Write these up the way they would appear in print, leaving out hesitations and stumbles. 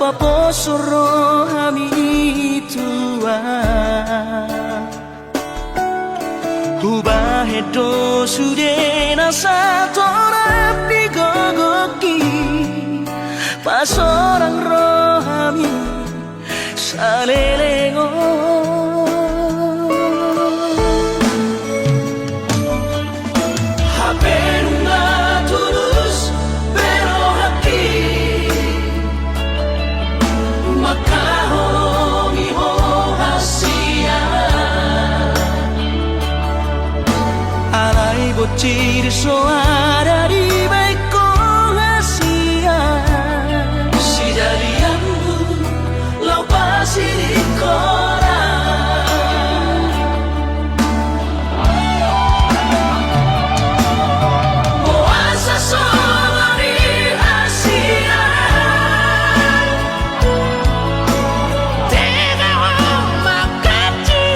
paposoro hami tua Ubah hedo sudena satorap di gogoki Pas orang rohami salelengo Bocil soara di baik rahasia Si jadianmu lau pasti di koran Puasa sola di Asia Tega makan dia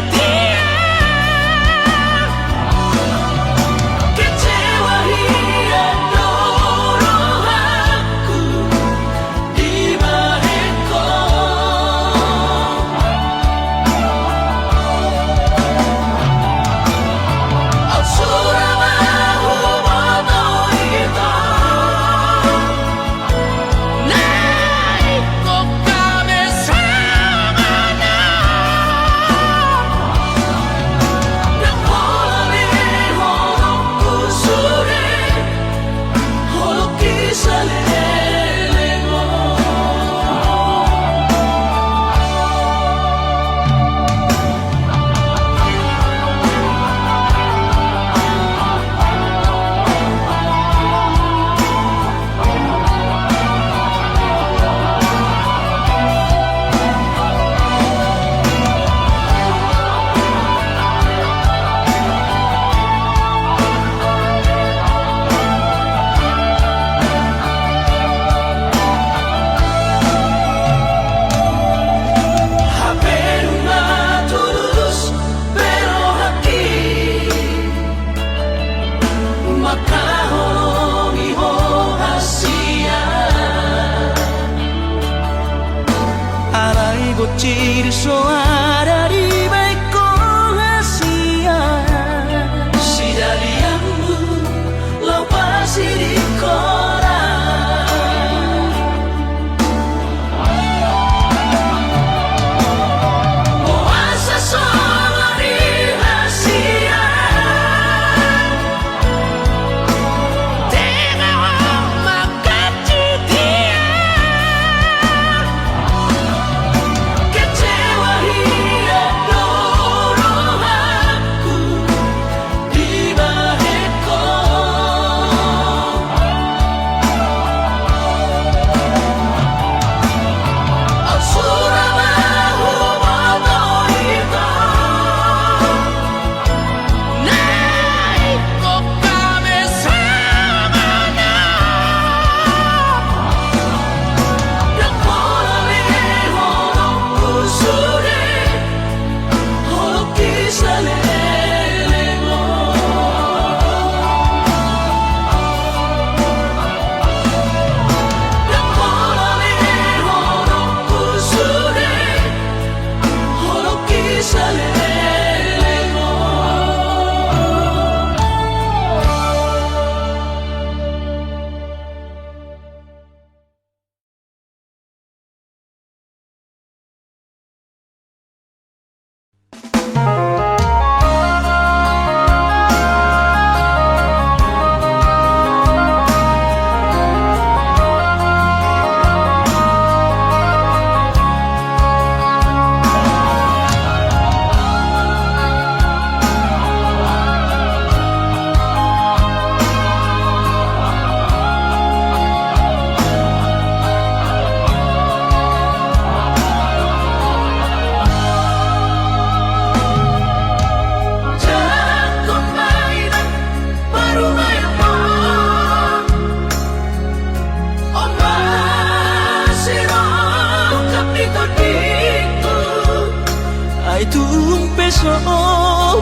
Bocil soara di baik rahasia Si jadianmu lau pasti di koran Puasa sola di Asia Tega makan dia so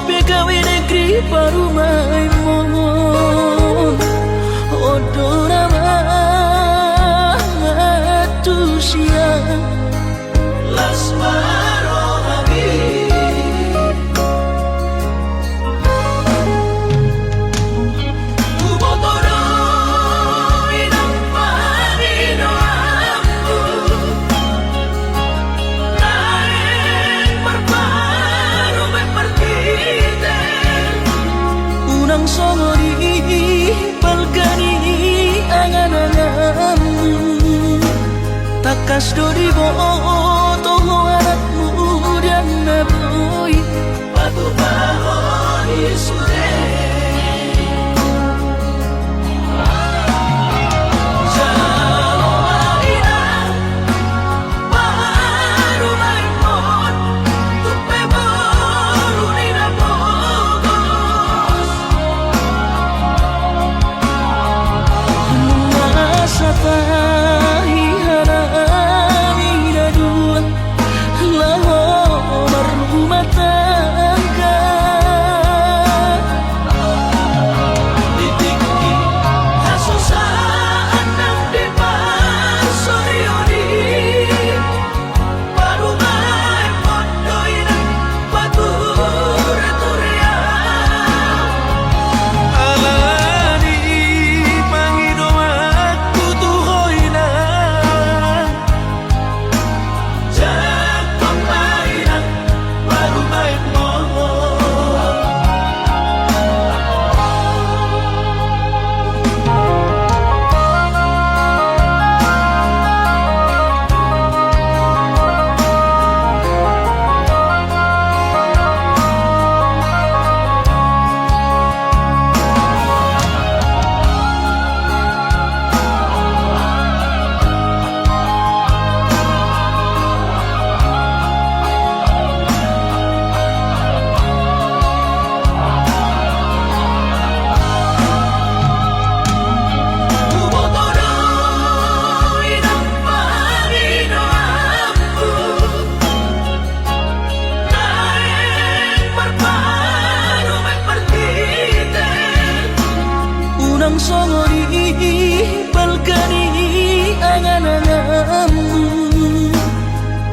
pegawe negeri parumai mohon odora matusia takas dori bo toho anakmu dan naboy patu bahoni sure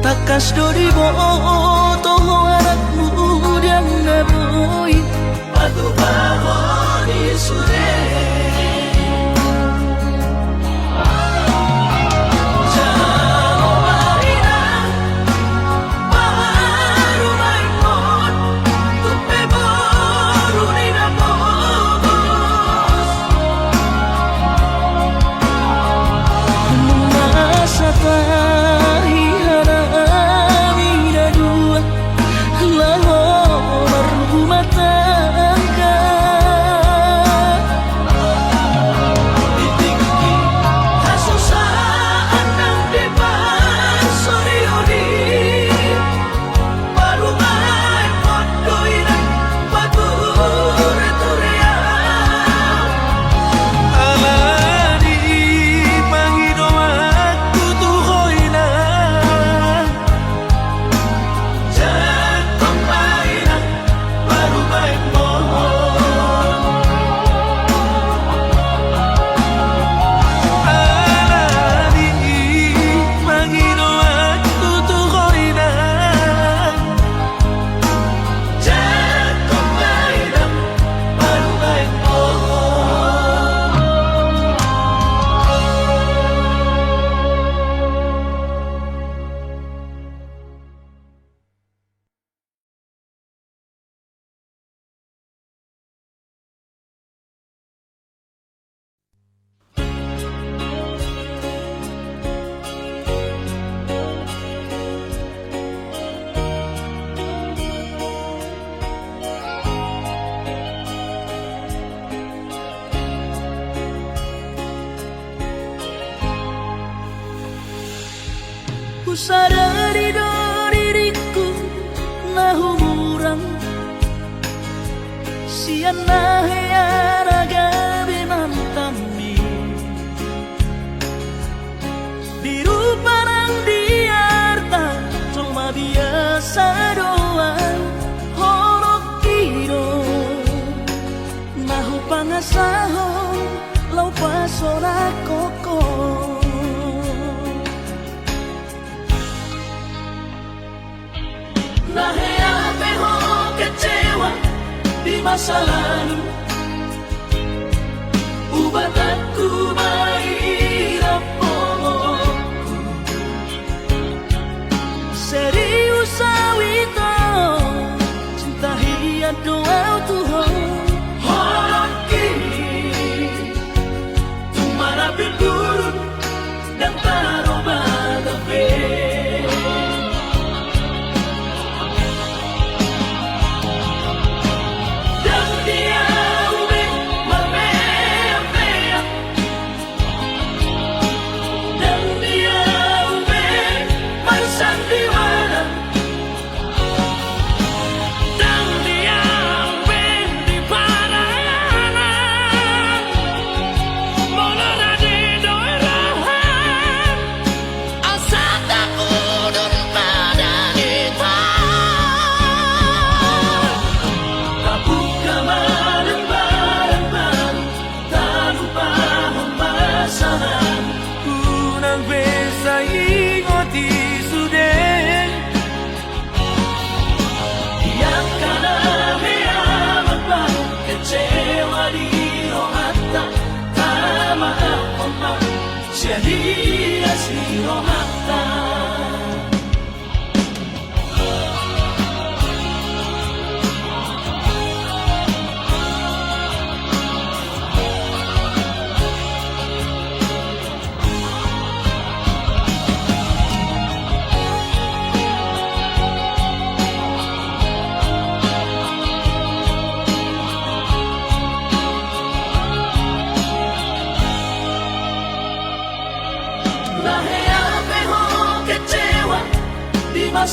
takas dori bo toho anakmu dan naboy patu bahoni sure ku sadari do diriku nahu murang sian nahayaraga binantami biru parang diarta cuma biasa doang horok kiro nahu pangasahon lau pasora koko di masa lalu ubatanku mahirap momokku serius awito cinta hiat doa Tuhan horok kini tumara bilurun dan taroba gabe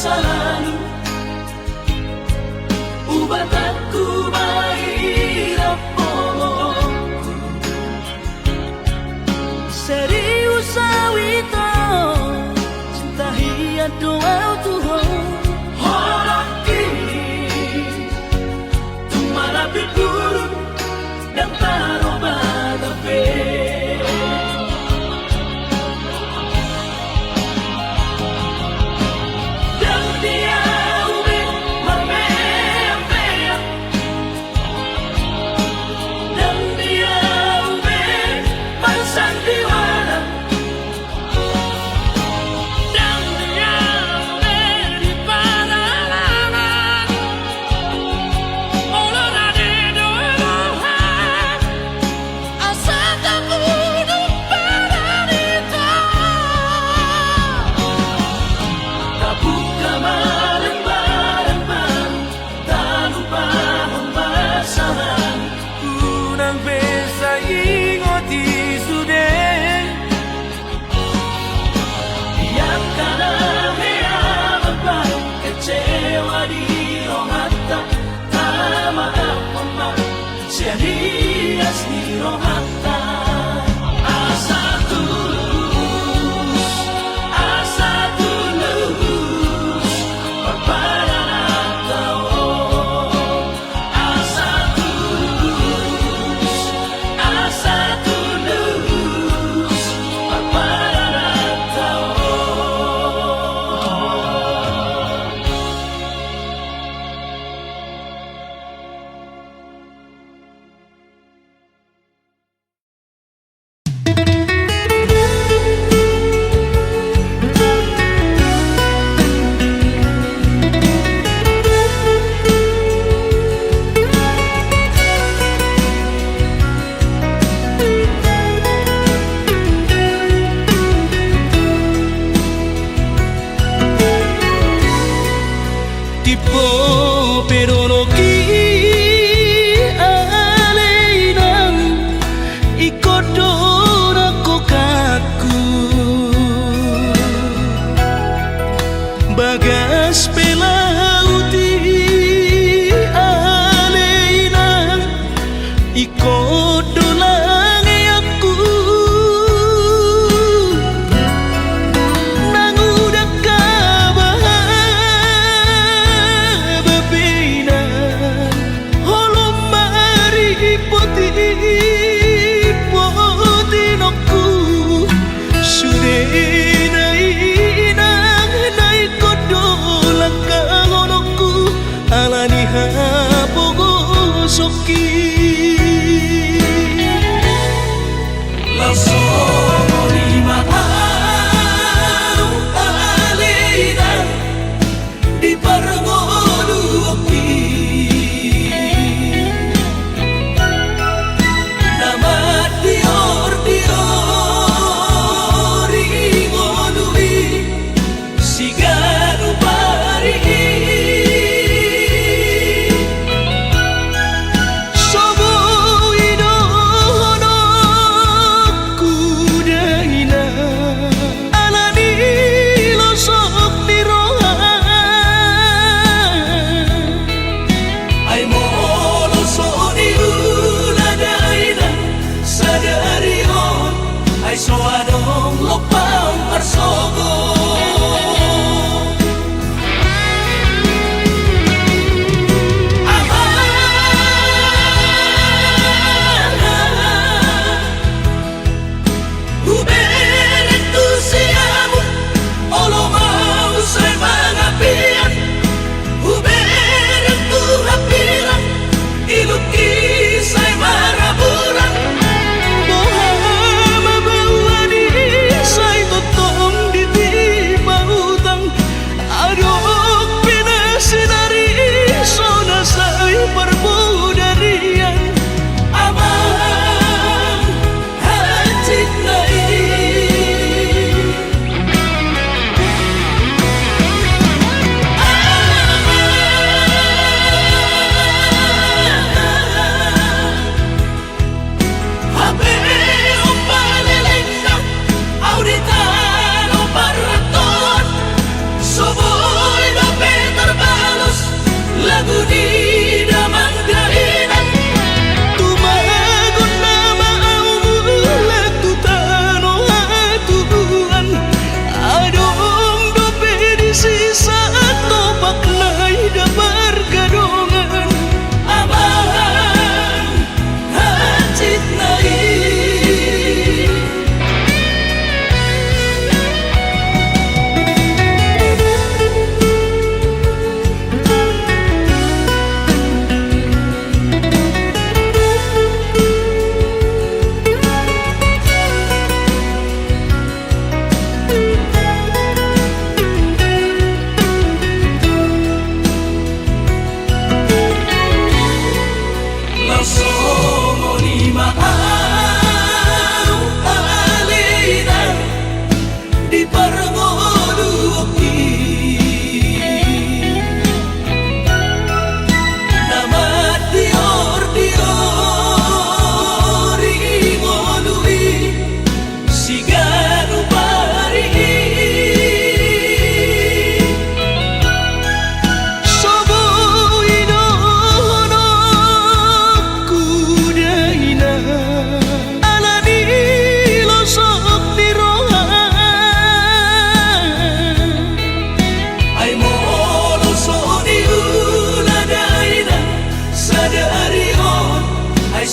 masa lalu, ubah aku mahirap momongku. Serius sawito, cinta hiat doa Tuhan. Horok ini, tumarapi guru dan taruh batape. Dan dia ube mamea-mea, dan dia ube bersandiwara, dan dia ube di padalangan. Olora de doelohan, asa tabudu paranita. Kabuka malembaran, tak lupa pembasahan. Unang besa ingot isude Yang kana heaman baru kecewa di rohata. Tama apa mak, siya hias di rohata.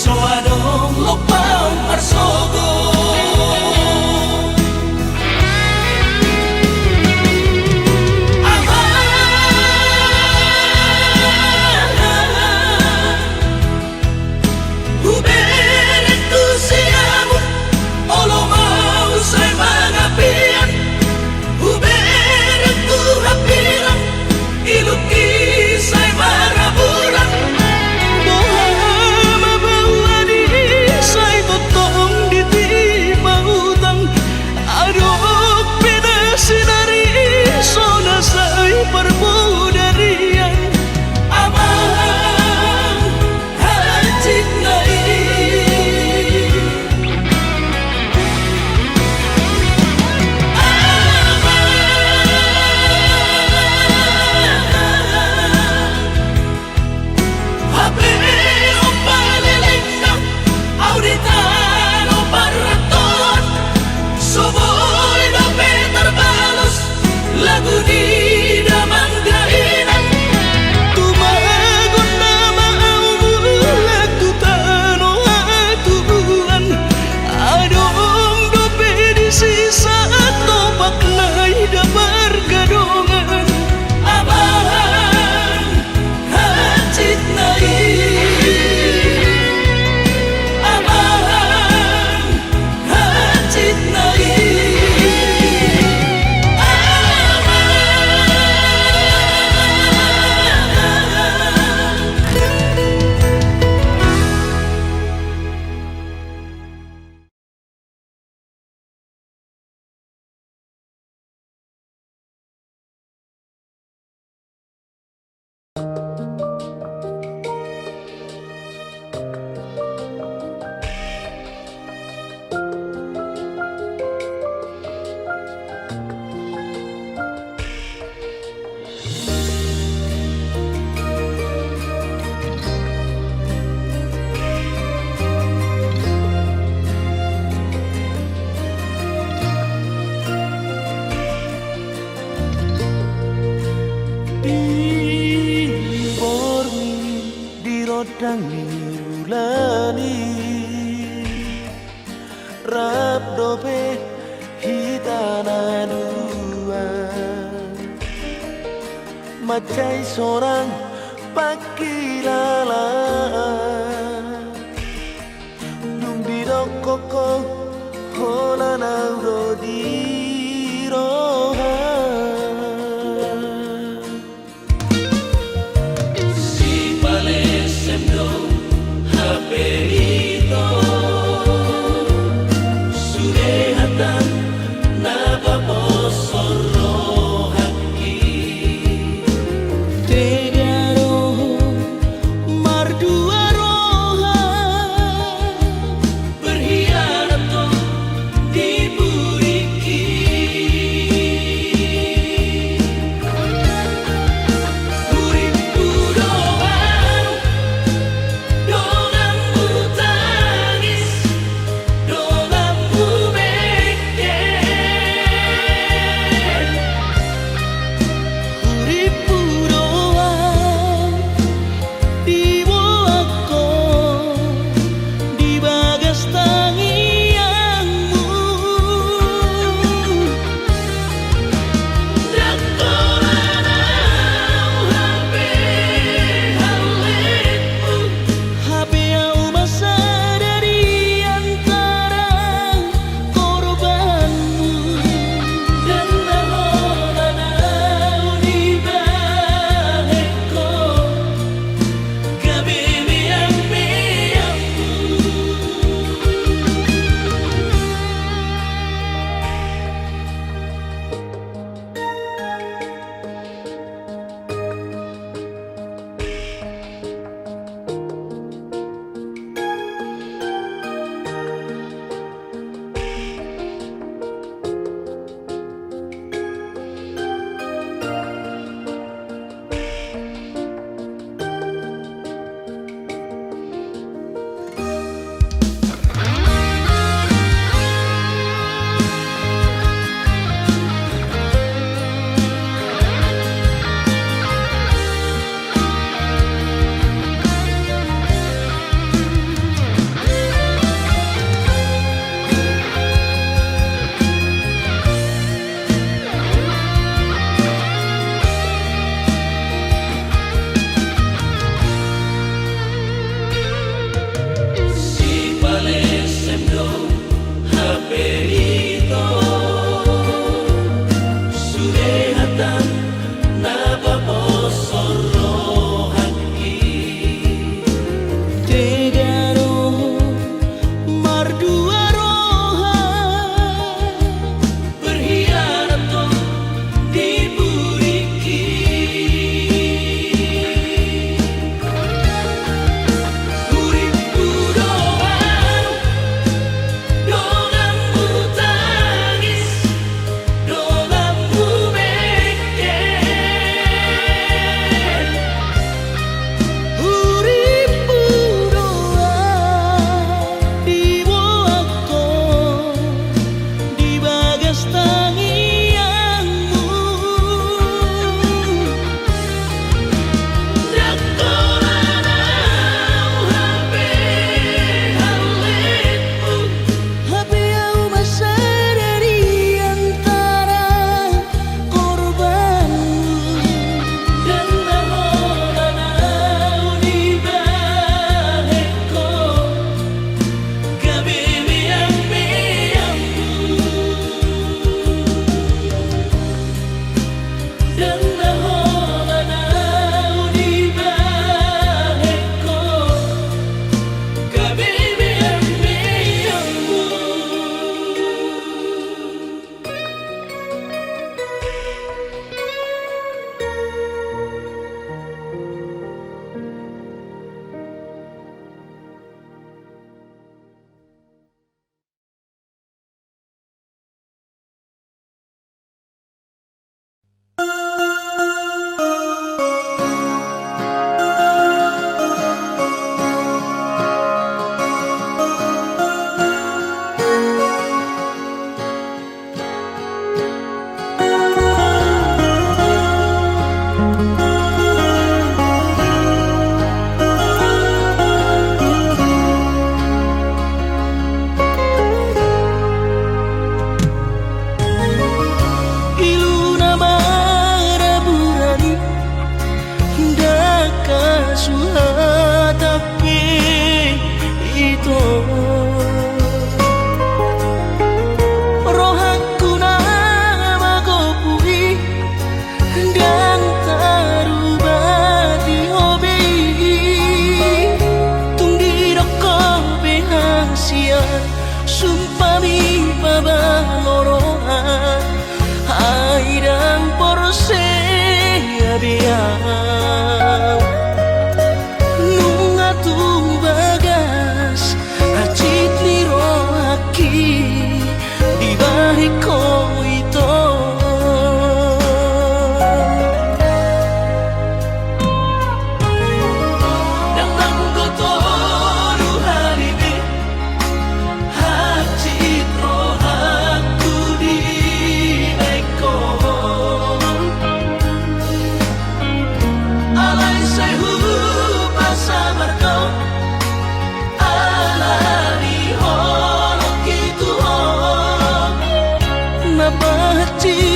so adong lopang marsogo. Dangi ulani rap dope hitana dua macai seorang pakilala lumbi koko hola nauro di roha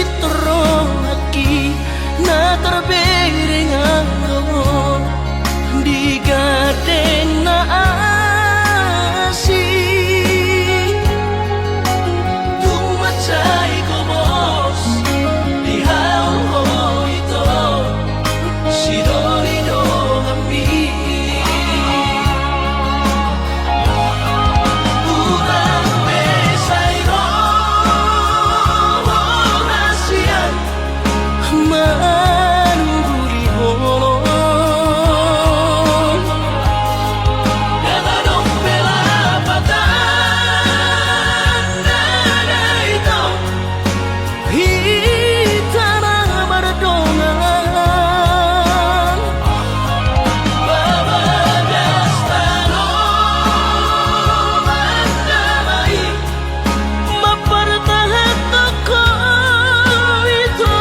citro lagi na terbering anggo di gadeng na asi tumacay ko bos di hao ito si Dorido kami urang besayro nasian manuri holo ganadong pelapatan nada ito hitana berdongan babagas talo mandamai mapartahan toko ito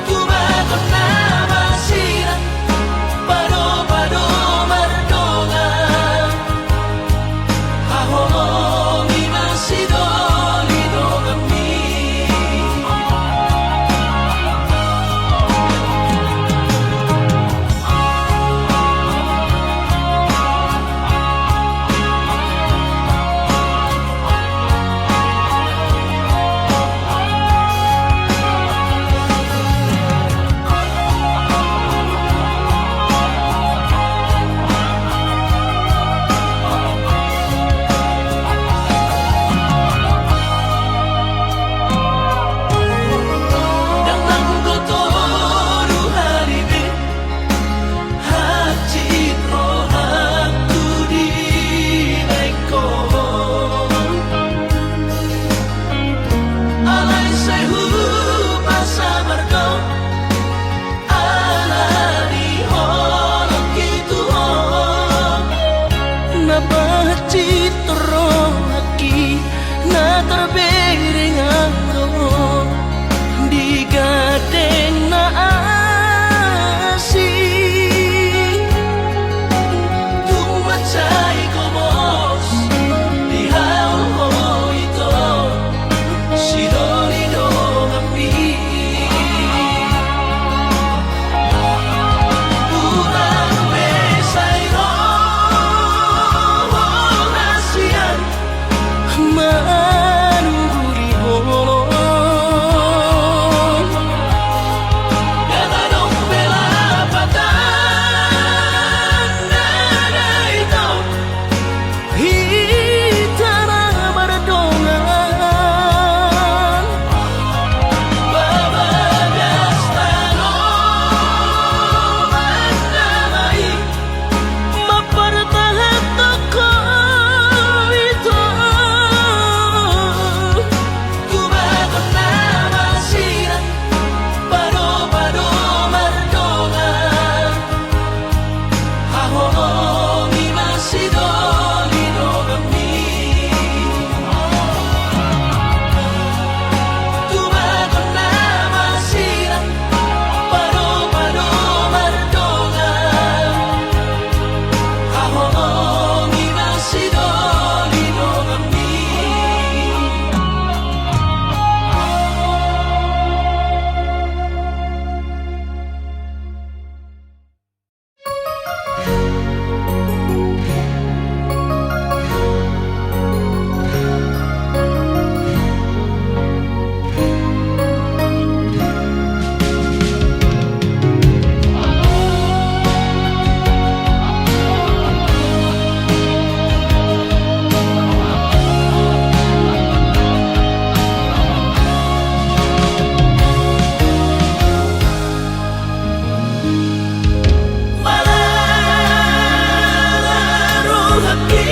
tubagon na masira pado-pado mardongan hahongi masidolido kami Datang kotoru haribe hacitro aku di baiko alai sehu pasamargo ala di holok gitu na citro lagi na terbering anggo di gadeng na asi tumacay ko bos di hao ito si Dorido kami urang besayro nasian manuri holo ganadong pelapatan nada ito hitana berdongan babagas talo mandamai mapartahan toko ito tubagon na masira pado-pado mardongan hahongi masidolido kami tubagon na masira pado-pado mardongan hahongi masidolido kami Malarong hati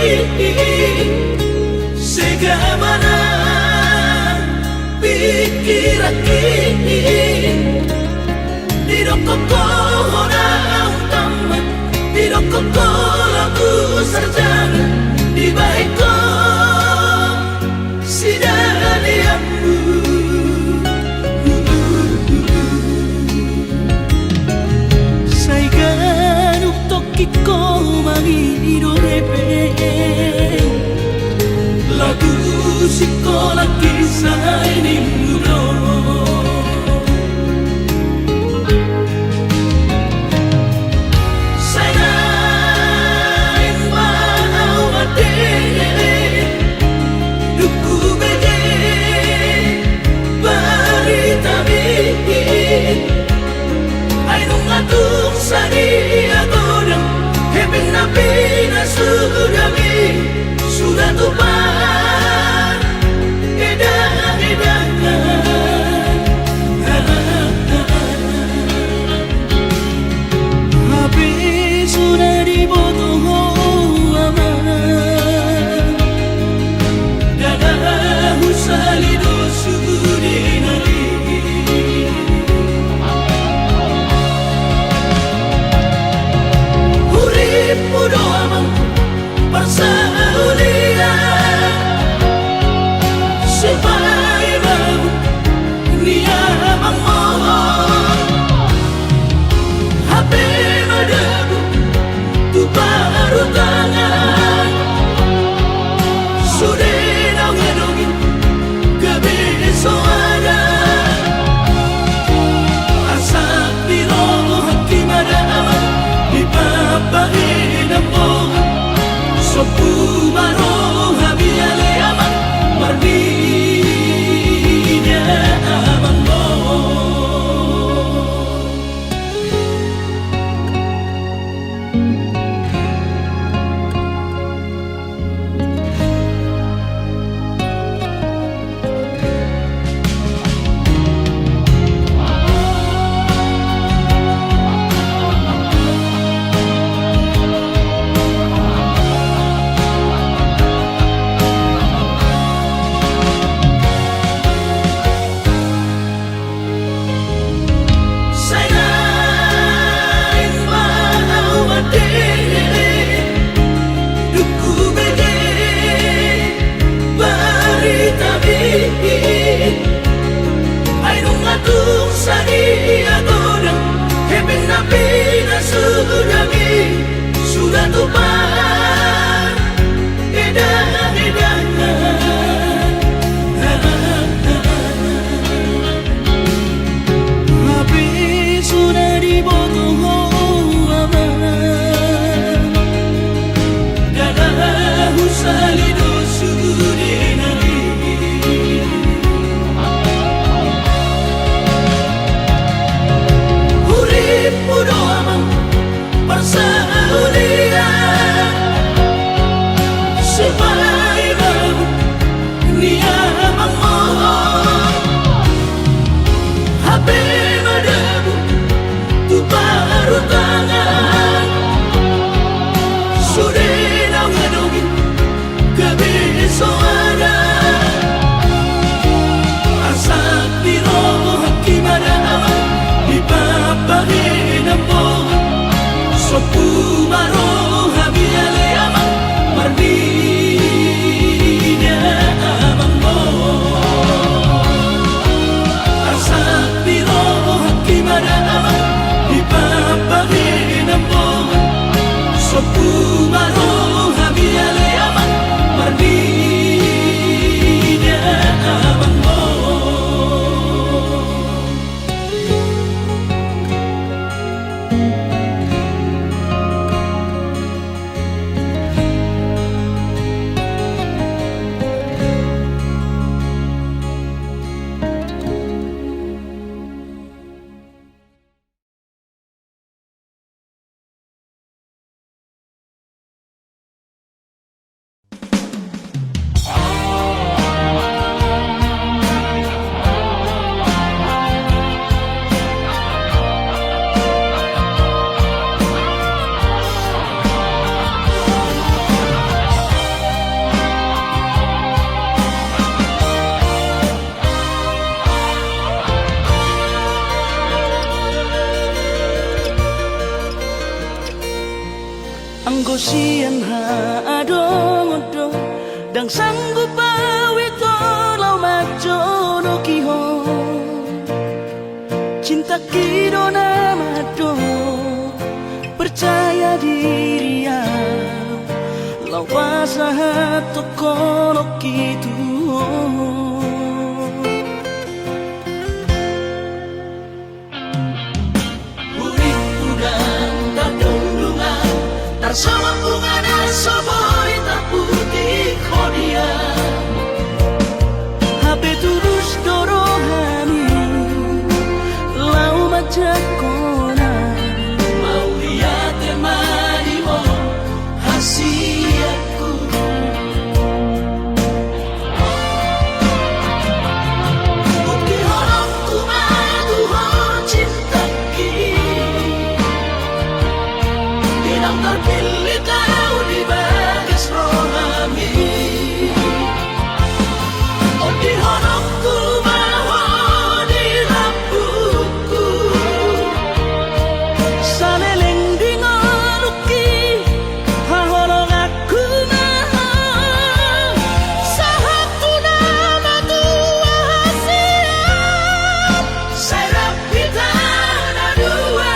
segamana pikir aki dirokoko hona tamat dirokoko lagu sarjana di baiko sidaliamu saigan tokiko mangiro repe lagu sekolah kisah Maro hamiale amang marbinya amang mo Arsak biro hakimana amang ipapagin mo Sopu maro hamiale amang marbinya amang mo Anggo siang haadong-odong Dang sanggup bawi kolau majono kihon Cinta kidona mado Percaya diri ya Lau pasahat tokono kitu Sama bunga dan soboy tak putih kodia Hape tulus dorohani Lau macam kona Mau lihat temani mo hasiatku Bukti horong tumadu hon cinta Bilang terpilih kau di bagas rohami Oh di honokku bahwa di rambutku Saleleng di ngoluki Haholong aku mahal Sahatu nama tua hasiat Serap kita ada dua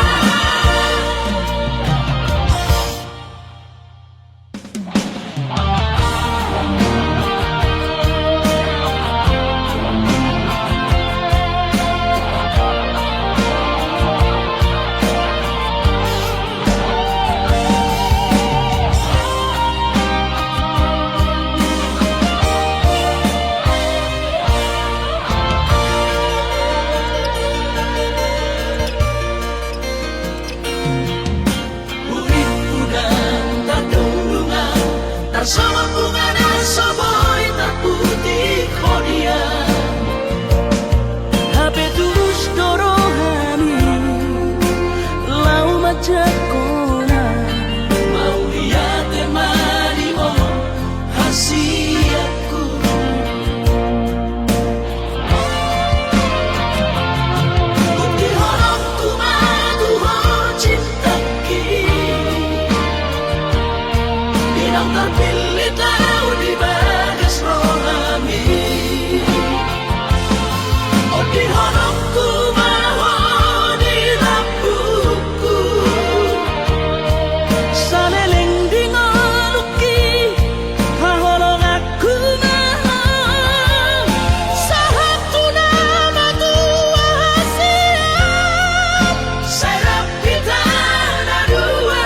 Sama bunga dan soboy tak putih kodia Hape tulus dorohani Lau macam kona Mau lihat temani mo hasiatku Bukti horong tumadu hon cinta Bilang terpilih tahu di bagas rohami Oh di honokku bahwa di rambutku Saleleng di ngoluki Haholong aku mahal Sahatu nama tua hasiat Serap kita ada dua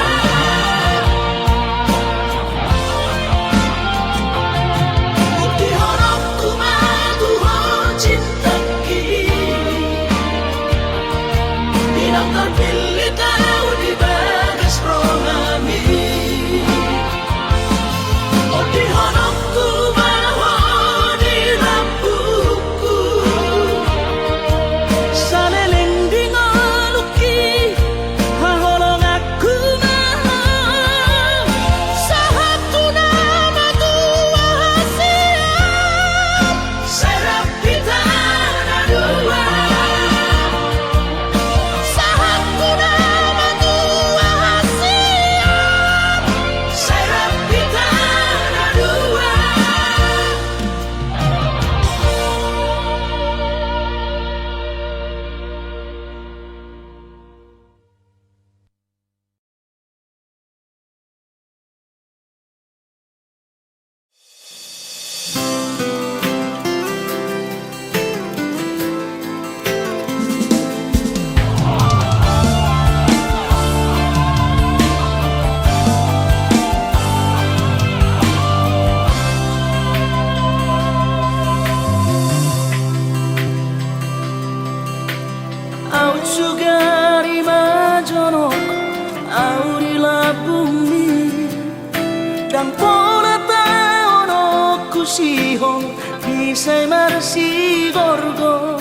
Ilang puna tao no kusihong Isa'y marsigorgo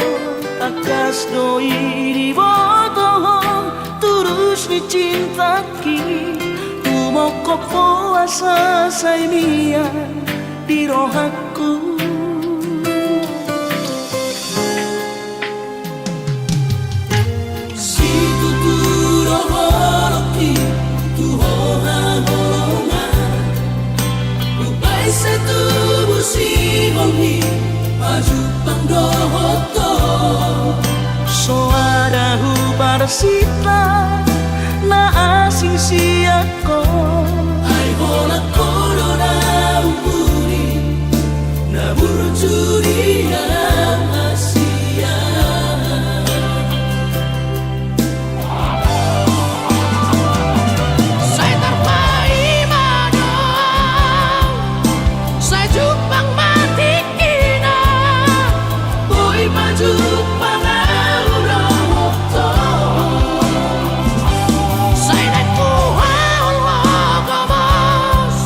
Akas no iribotohong Turus ni cintaki Umoko po asa sa imian Di rohaku Si tuturo holoki Tuhoha holongan Ubay sa tubo si hongi Pajupang dohoto Soara hubar sita Na asing siyako Ay hola korona umuri Na burjuri ang Asia Saya terpaimano Saya jupang mati kina Boy pajupang auroto Saya nagkuha ang logos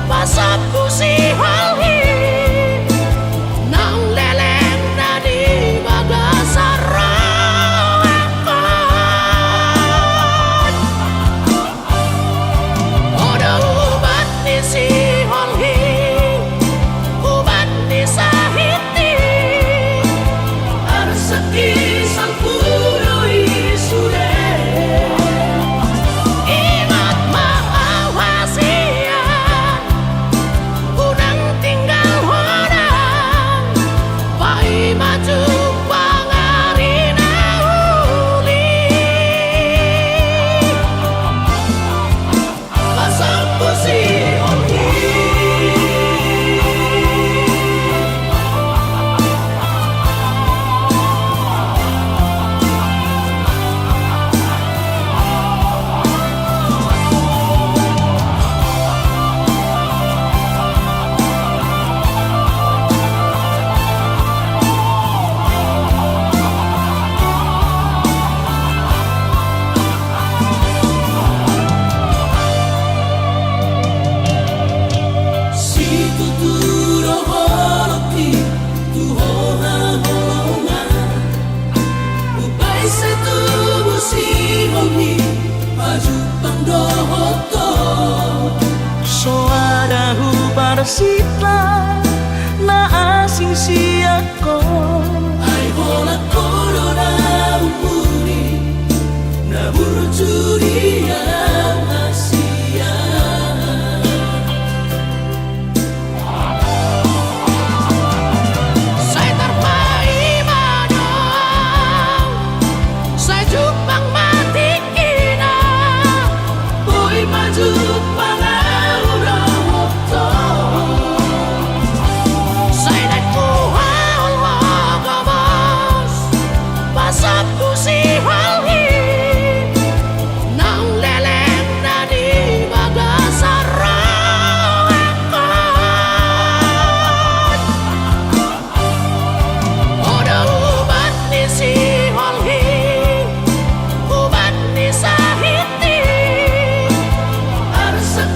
Pasap ko si Halhi Nang leleng na di magasarang Oda ubat ni si Halhi Ubat ni Sahiti Arsaki sang puro isure Ingat maawasian Unang tinggal orang Pai maju pangari na uli Pasang pusi ongi Si tuturo holoki Tuhoha holongan Ubay sa tubo si hongi Pajupang dohoto Soara hubar sita Na asing siyako Ay hola korona umuri Na burjuri ang Asia Saya terpaimano Saya jupang mati kina Boy pajupang auroto Saya nagkuha ang logos Pasap ko si Halhi Nang leleng na di magasarang Oda ubat ni si Halhi Ubat ni Sahiti Arsak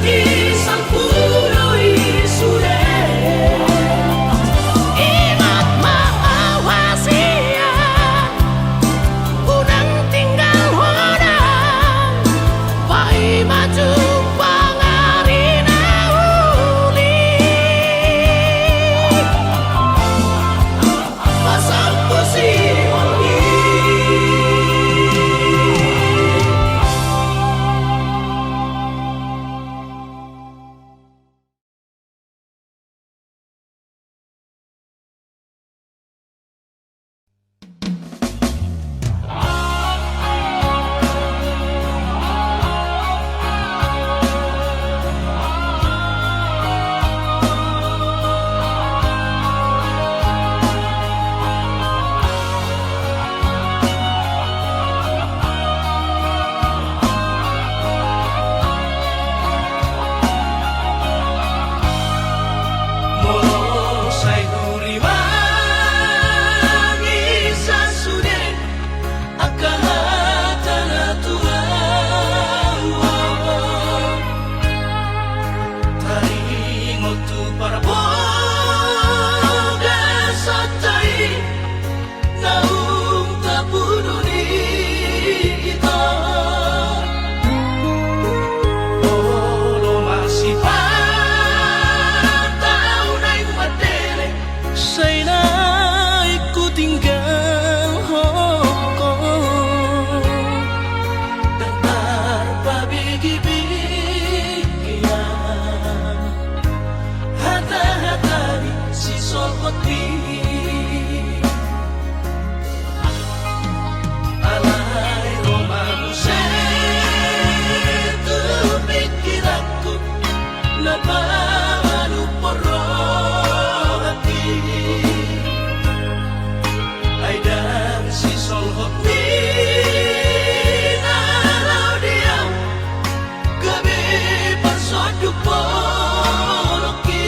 poloki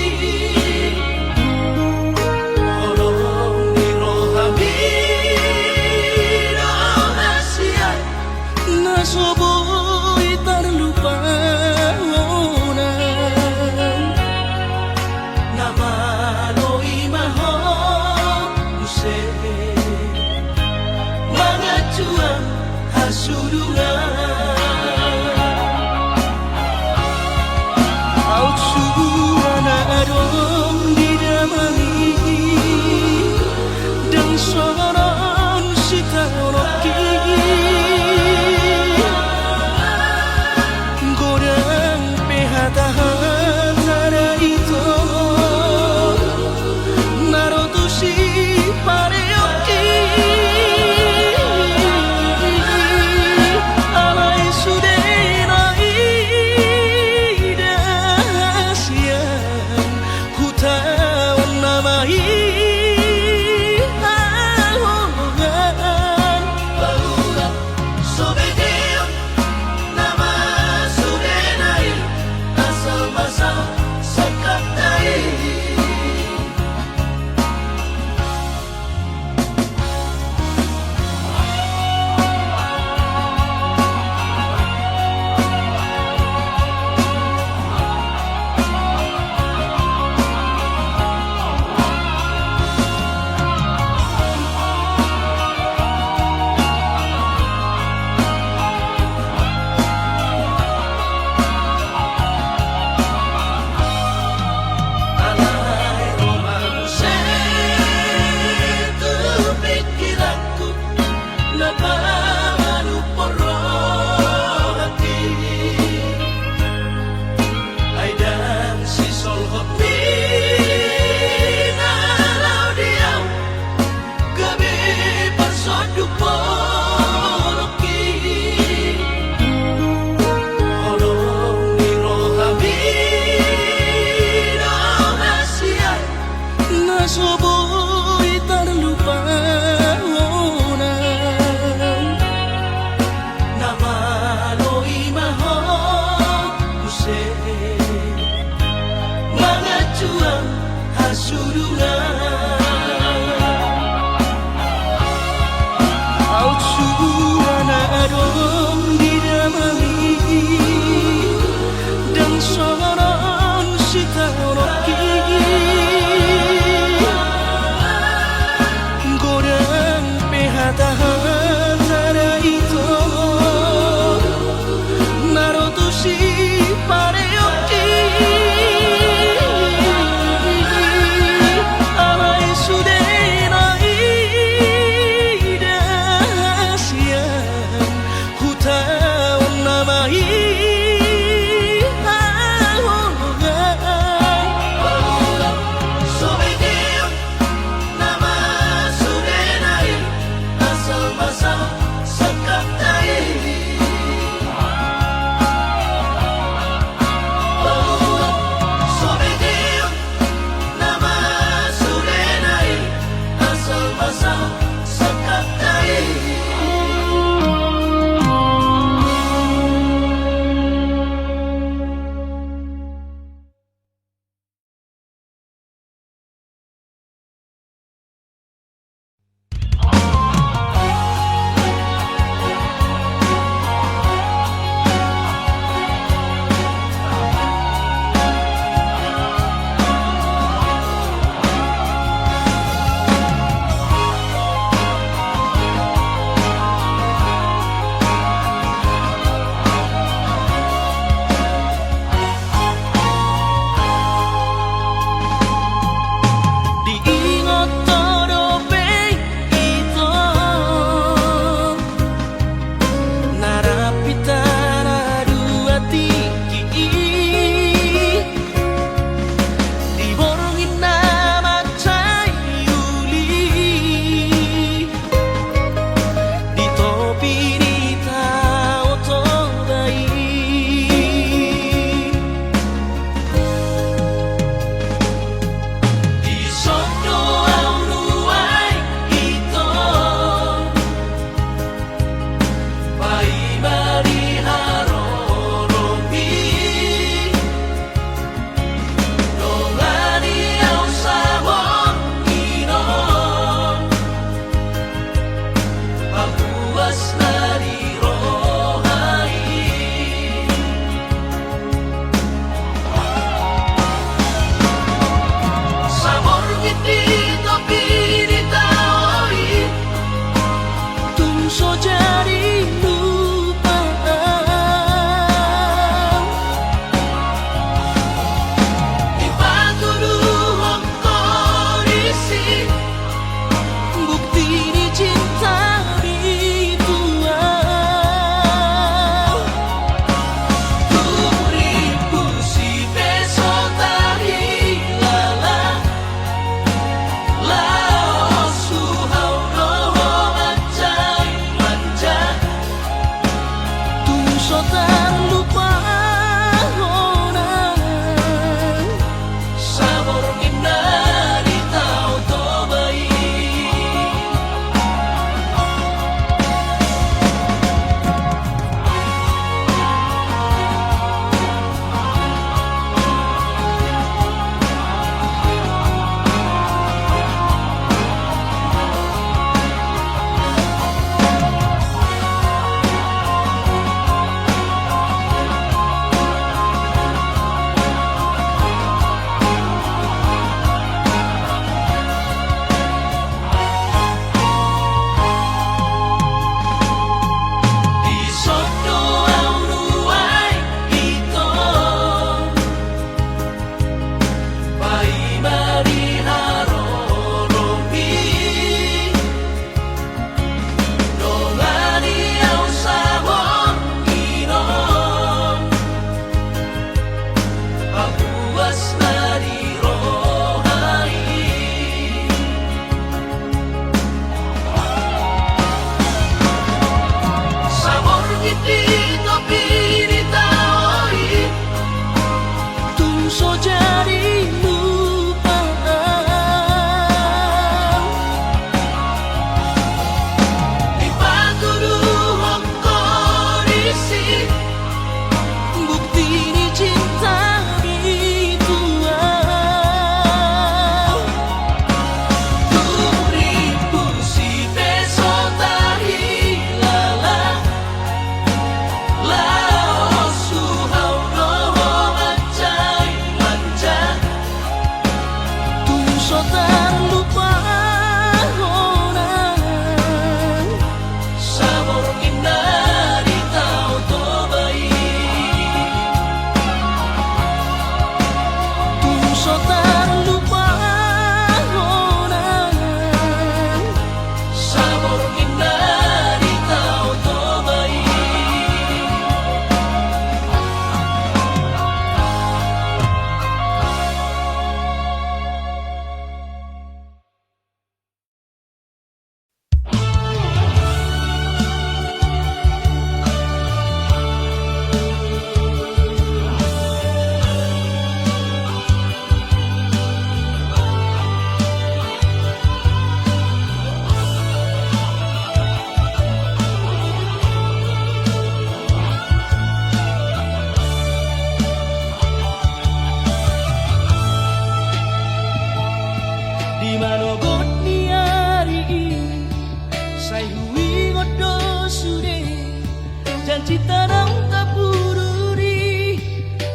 Holong di rohami rahasia Nasoboy terlupa Namaloi maho Use Mga cuang hasurungan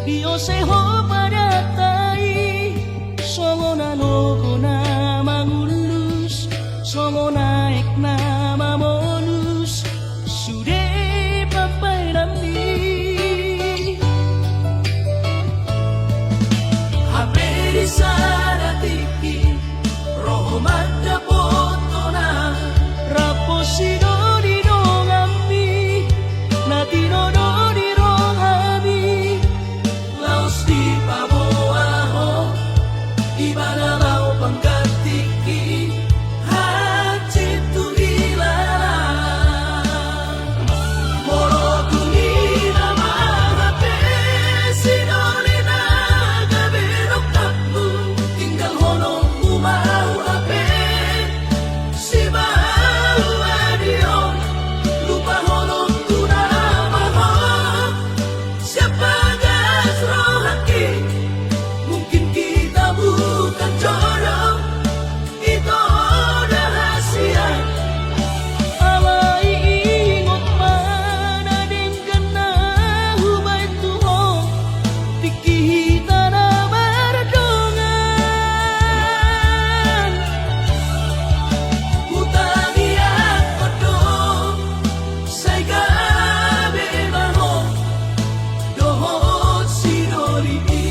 Dios seho padatai songo nanogo na mangulus songo naik na mamolus sude papai ramdi Haberi sana tiki roho manda potona raposido di dongambi natino do di rohami laos di paboaho ibana lau pangkatiki hati tu hilala moro tunina mahape sinolina gabirok takmu tinggal honong umau ape si mau adion lupa honong tunamaho siapa gas rohaki mungkin kita bukan jodoh itu rahasia alai ingot mana dengan na humay tuho tikita na mardongan Hutangi ako doon sa gabi maho doon sinolini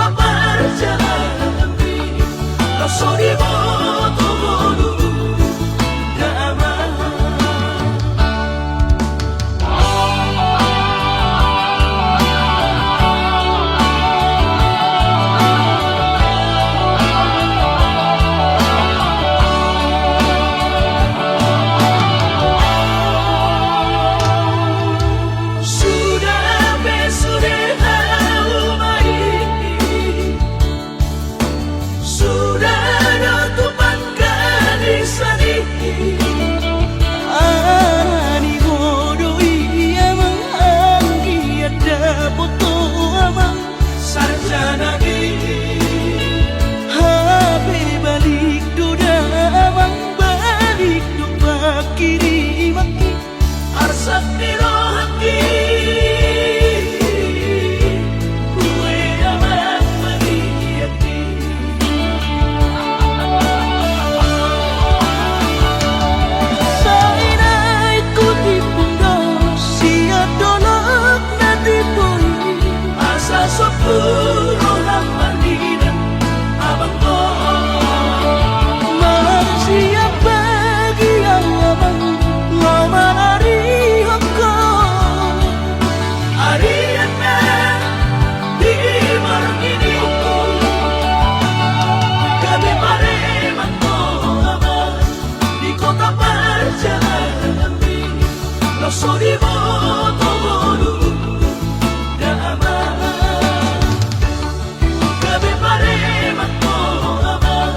kota perjalanan lo so di moto volu damai. Lo so di moto volu damai. Kami parema aman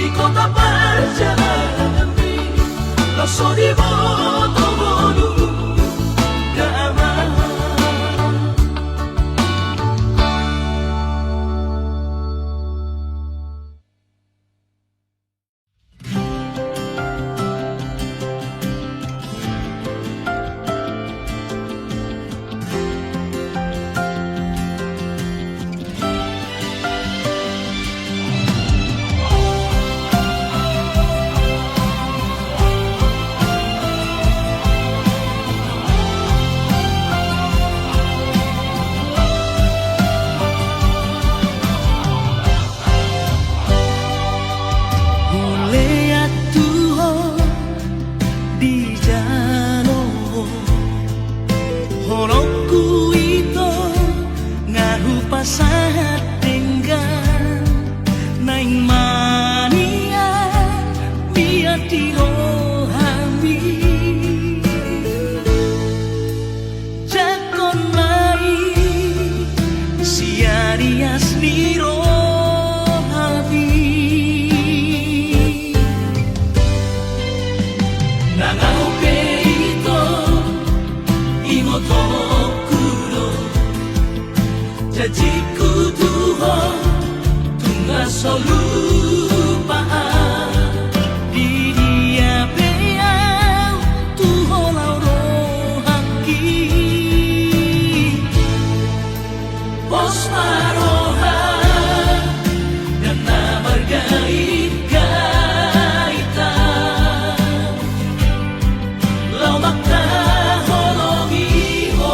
di kota perjalanan. Lo so di moto volu damai. Saat tinggal naing mania dia dirohami jakon lai siarias dirohami Nangau peito imotokuro Jajiku Tuhan tunga solupaan di dia beyau Tuhan laurohaki Pos marohan dan namar gait-gaitan Lau makna hologiho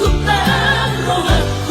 untuk taruhan